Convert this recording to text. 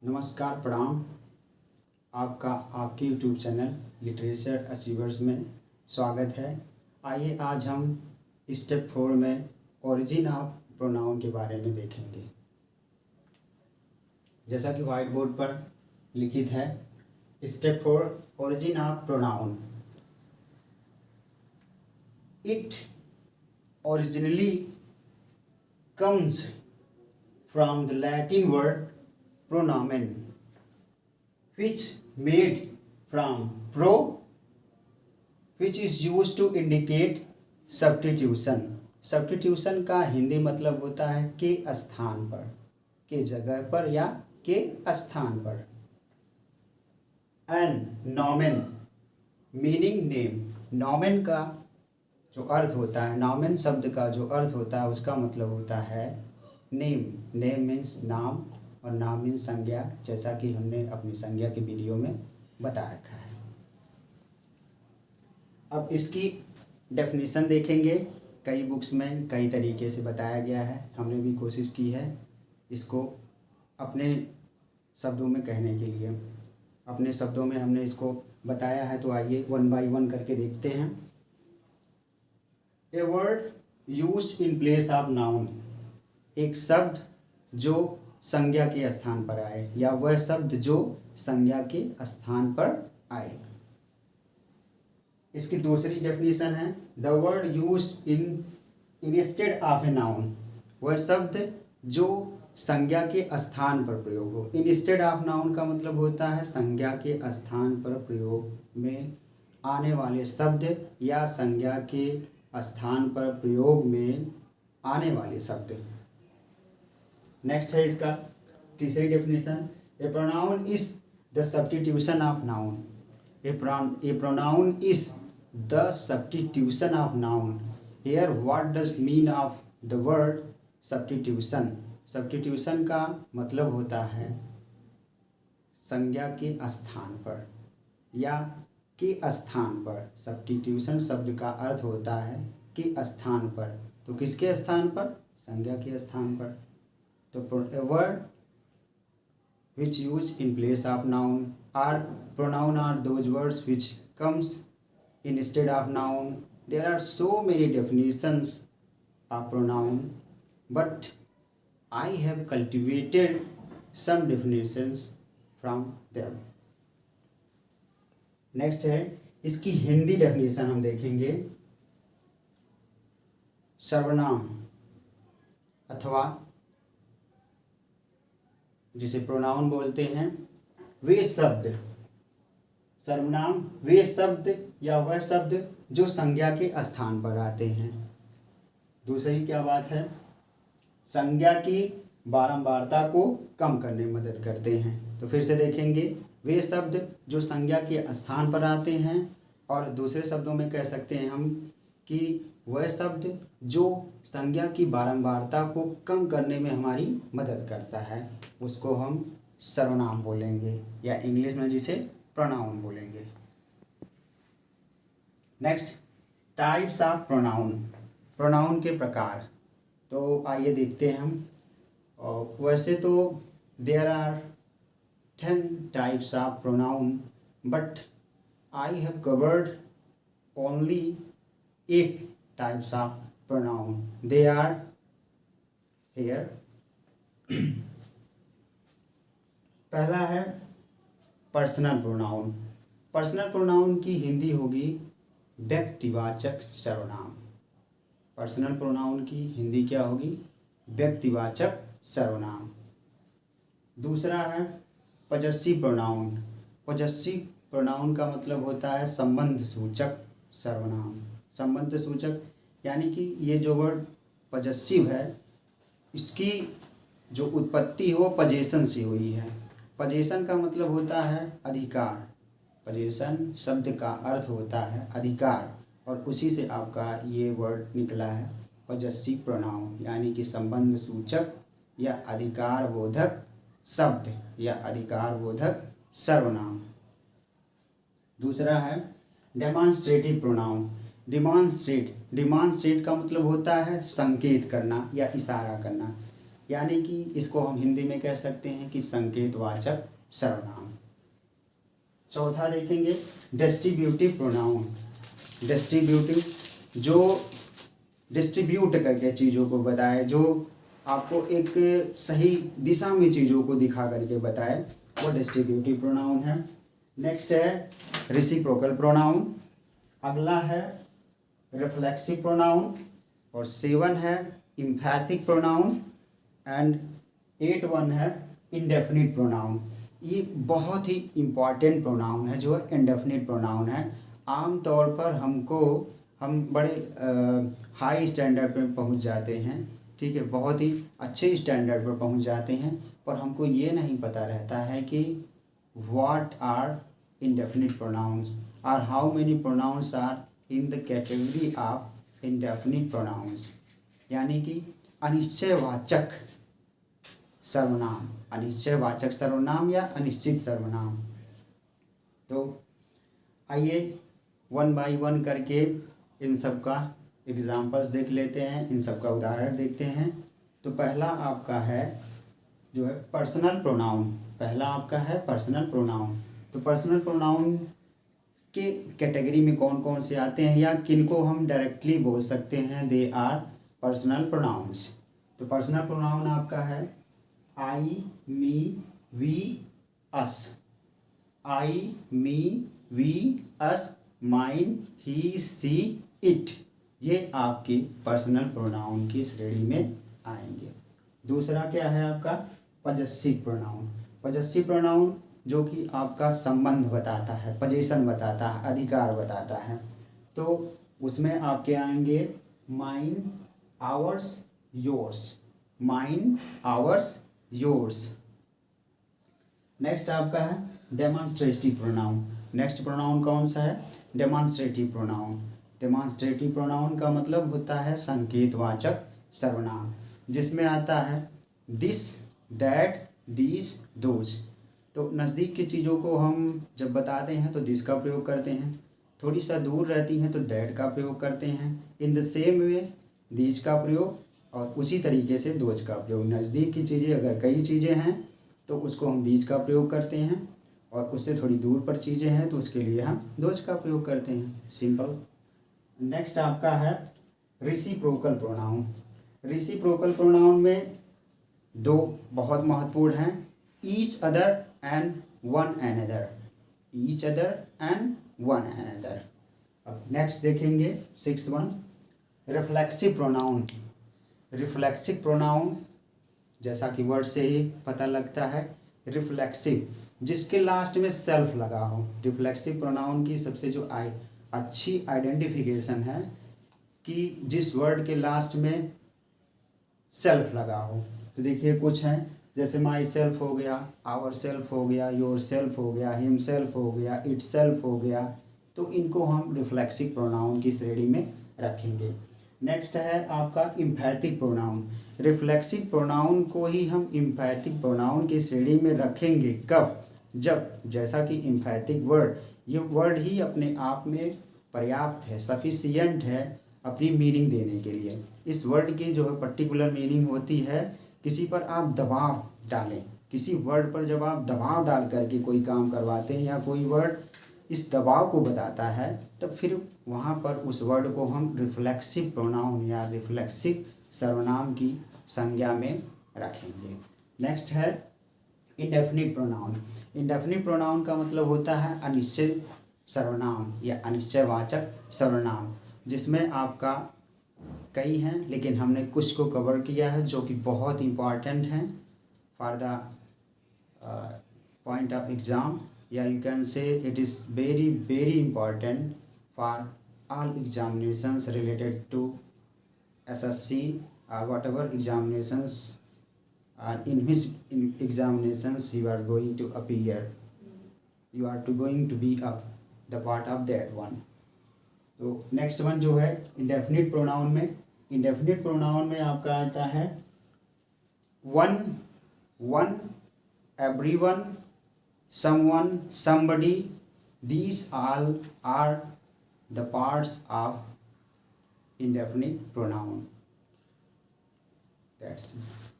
नमस्कार, प्रणाम। आपका आपके YouTube चैनल लिटरेचर अचीवर्स में स्वागत है। आइए आज हम स्टेप 4 में ओरिजिन ऑफ प्रोनाउन के बारे में देखेंगे। जैसा कि व्हाइट बोर्ड पर लिखित है, step 4 origin of pronoun. It originally comes from the Latin word pronomen, which made from pro, which is used to indicate substitution. Substitution का हिंदी मतलब होता है के स्थान पर, के जगह पर या के स्थान पर। and nomen meaning name. nomen का जो अर्थ होता है, nomen शब्द का जो अर्थ होता है उसका मतलब होता है नेम। नेम मीन्स नाम और नाम मीन्स संज्ञा, जैसा कि हमने अपनी संज्ञा के वीडियो में बता रखा है। अब इसकी डेफिनेशन देखेंगे। कई बुक्स में कई तरीके से बताया गया है, हमने भी कोशिश की है इसको अपने शब्दों में कहने के लिए। अपने शब्दों में हमने इसको बताया है, तो आइए 1 बाय 1 करके देखते हैं। A word used in place of noun, एक शब्द जो संज्ञा के स्थान पर आए या वह शब्द जो संज्ञा के स्थान पर आए। इसकी दूसरी डेफिनेशन है the word used in instead of a noun, वह शब्द जो संज्ञा के स्थान पर प्रयोग हो। इंस्टेड ऑफ नाउन का मतलब होता है संज्ञा के स्थान पर प्रयोग में आने वाले शब्द या संज्ञा के स्थान पर प्रयोग में आने वाले शब्द। नेक्स्ट है इसका तीसरी definition, A pronoun is the substitution of noun. A pronoun is the substitution of noun. Here what does mean of the word substitution. Substitution का मतलब होता है संज्ञा के स्थान पर या के स्थान पर। सब्स्टिट्यूशन शब्द का अर्थ होता है के स्थान पर, तो किसके स्थान पर? संज्ञा के स्थान पर। तो a word which used in place of noun or pronoun are those words which comes instead of noun. There are so many definitions of pronoun, but I have cultivated some definitions from them. Next है इसकी Hindi definition हम देखेंगे। सर्वनाम अथवा जिसे pronoun बोलते हैं, वे शब्द। सर्वनाम वे शब्द या वह शब्द जो संज्ञा के स्थान पर आते हैं। दूसरी क्या बात है, संज्ञा की बारंबारता को कम करने में मदद करते हैं। तो फिर से देखेंगे, वे शब्द जो संज्ञा के स्थान पर आते हैं, और दूसरे शब्दों में कह सकते हैं हम कि वह शब्द जो संज्ञा की बारंबारता को कम करने में हमारी मदद करता है, उसको हम सर्वनाम बोलेंगे या इंग्लिश में जिसे प्रोनाउन बोलेंगे। Next, types of pronoun. Pronoun के प्रकार। तो आइए देखते हैं हम। और वैसे तो there are 10 types of pronoun, but I have covered only 8 types of pronoun. They are here. पहला है पर्सनल प्रोनाउन। पर्सनल प्रोनाउन की हिंदी होगी व्यक्तिवाचक सर्वनाम। पर्सनल प्रोनाउन की हिंदी क्या होगी? व्यक्तिवाचक सर्वनाम। दूसरा है पजेसिव प्रोनाउन। पजेसिव प्रोनाउन का मतलब होता है संबंध सूचक सर्वनाम। संबंध सूचक यानी कि ये जो वर्ड पजेसिव है, इसकी जो उत्पत्ति हो पजेशन से हुई है। पजेशन का मतलब होता है अधिकार। पजेशन शब्द का अर्थ होता है अधिकार, और उसी से आपका ये वर्ड निकला है पजेसिव प्रोनाउन, यानी कि संबंध सूचक या अधिकार बोधक शब्द या अधिकार बोधक सर्वनाम। दूसरा है डेमॉन्स्ट्रेटिव प्रोनाउन। डिमॉन्स्ट्रेट का मतलब होता है संकेत करना या इशारा करना। यानी कि इसको हम हिंदी में कह सकते हैं कि संकेतवाचक सर्वनाम। चौथा देखेंगे डिस्ट्रीब्यूटिव प्रोनाउन। डिस्ट्रीब्यूटिव जो डिस्ट्रीब्यूट करके चीज़ों को बताए, जो आपको एक सही दिशा में चीज़ों को दिखा करके बताए, वो डिस्ट्रीब्यूटिव प्रोनाउन है। नेक्स्ट है रेसिप्रोकल प्रोनाउन, अगला है रिफ्लेक्सिव प्रोनाउन, और 7 है एम्फैटिक प्रोनाउन, एंड 8 है इंडेफिनिट प्रोनाउन। ये बहुत ही इम्पॉर्टेंट प्रोनाउन है जो इंडेफिनिट प्रोनाउन है। आम तौर पर हम बड़े हाई स्टैंडर्ड पे पहुंच जाते हैं, ठीक है, बहुत ही अच्छे स्टैंडर्ड पर पहुंच जाते हैं, पर हमको ये नहीं पता रहता है कि व्हाट आर इंडेफिनिट प्रोनाउंस और how many pronouns are in the category of indefinite pronouns, यानी कि अनिश्चयवाचक सर्वनाम, अनिश्चयवाचक सर्वनाम या अनिश्चित सर्वनाम। तो आइए 1 बाय 1 करके इन सब का एग्जाम्पल्स देख लेते हैं, इन सब का उदाहरण देखते हैं। तो पहला आपका है जो है पर्सनल प्रोनाउन। पहला आपका है पर्सनल प्रोनाउन। तो पर्सनल प्रोनाउन के कैटेगरी में कौन कौन से आते हैं या किनको हम डायरेक्टली बोल सकते हैं, दे आर पर्सनल प्रोनाउंस। तो पर्सनल प्रोनाउन आपका है I, me, we, us. I, me, we, us, mine, he, she, it, ये आपके पर्सनल प्रोनाउन की श्रेणी में आएंगे। दूसरा क्या है आपका पजेसिव प्रोनाउन। पजेसिव प्रोनाउन जो कि आपका संबंध बताता है, पोजीशन बताता है, अधिकार बताता है। तो उसमें आपके आएंगे mine, hours, yours. Mine, hours, yours. Next आपका है डेमॉन्स्ट्रेटिव प्रोनाउन। नेक्स्ट प्रोनाउन कौन सा है? डेमॉन्स्ट्रेटिव प्रोनाउन। डेमॉन्स्ट्रेटिव प्रोनाउन का मतलब होता है संकेतवाचक सर्वनाम, जिसमें आता है दिस, दैट, दीज, दोज। तो नज़दीक की चीज़ों को हम जब बताते हैं तो दिस का प्रयोग करते हैं, थोड़ी सा दूर रहती हैं तो दैट का प्रयोग करते हैं। In the same way these का प्रयोग और उसी तरीके से दोज का प्रयोग। नज़दीक की चीज़ें अगर कई चीज़ें हैं तो उसको हम दीज का प्रयोग करते हैं, और उससे थोड़ी दूर पर चीज़ें हैं तो उसके लिए हम दोज का प्रयोग करते हैं। सिंपल। नेक्स्ट आपका है रेसिप्रोकल प्रोनाउन। रेसिप्रोकल प्रोनाउन में दो बहुत महत्वपूर्ण हैं, each other and one another. Each other and one another. अब नेक्स्ट देखेंगे 6th one, reflexive pronoun. Reflexive pronoun जैसा कि वर्ड से ही पता लगता है, रिफ्लेक्सिव, जिसके लास्ट में सेल्फ लगा हो। रिफ्लेक्सिव प्रोनाउन की सबसे जो अच्छी आइडेंटिफिकेशन है कि जिस वर्ड के लास्ट में सेल्फ लगा हो। तो देखिए कुछ हैं, जैसे माई सेल्फ हो गया, आवर सेल्फ हो गया, योर सेल्फ हो गया, हिम सेल्फ हो गया, इट सेल्फ हो गया। तो इनको हम रिफ्लेक्सिव प्रोनाउन की श्रेणी में रखेंगे। नेक्स्ट है आपका इम्फैटिक प्रोनाउन। रिफ्लेक्सिव प्रोनाउन को ही हम इम्फैटिक प्रोनाउन की श्रेणी में रखेंगे। कब? जब जैसा कि इम्फैटिक वर्ड, ये वर्ड ही अपने आप में पर्याप्त है, सफिशियंट है अपनी मीनिंग देने के लिए। इस वर्ड की जो है पर्टिकुलर मीनिंग होती है किसी पर आप दबाव डालें। किसी वर्ड पर जब आप दबाव डाल करके कोई काम करवाते हैं या कोई वर्ड इस दबाव को बताता है, तब फिर वहाँ पर उस वर्ड को हम रिफ्लेक्सिव प्रोनाउन या रिफ्लेक्सिव सर्वनाम की संज्ञा में रखेंगे। नेक्स्ट है इंडेफिनिट प्रोनाउन। इंडेफिनिट प्रोनाउन का मतलब होता है अनिश्चित सर्वनाम या अनिश्चयवाचक सर्वनाम, जिसमें आपका कई हैं लेकिन हमने कुछ को कवर किया है जो कि बहुत इंपॉर्टेंट हैं for the point of exam, या you can say it is very very important for all examinations related to SSC or whatever examinations in which examinations you are going to appear, you are going to be the part of that one. तो next one जो है indefinite pronoun में, indefinite pronoun में आपका आता है one, one, everyone, someone, somebody, these all are the parts of indefinite pronoun. That's it.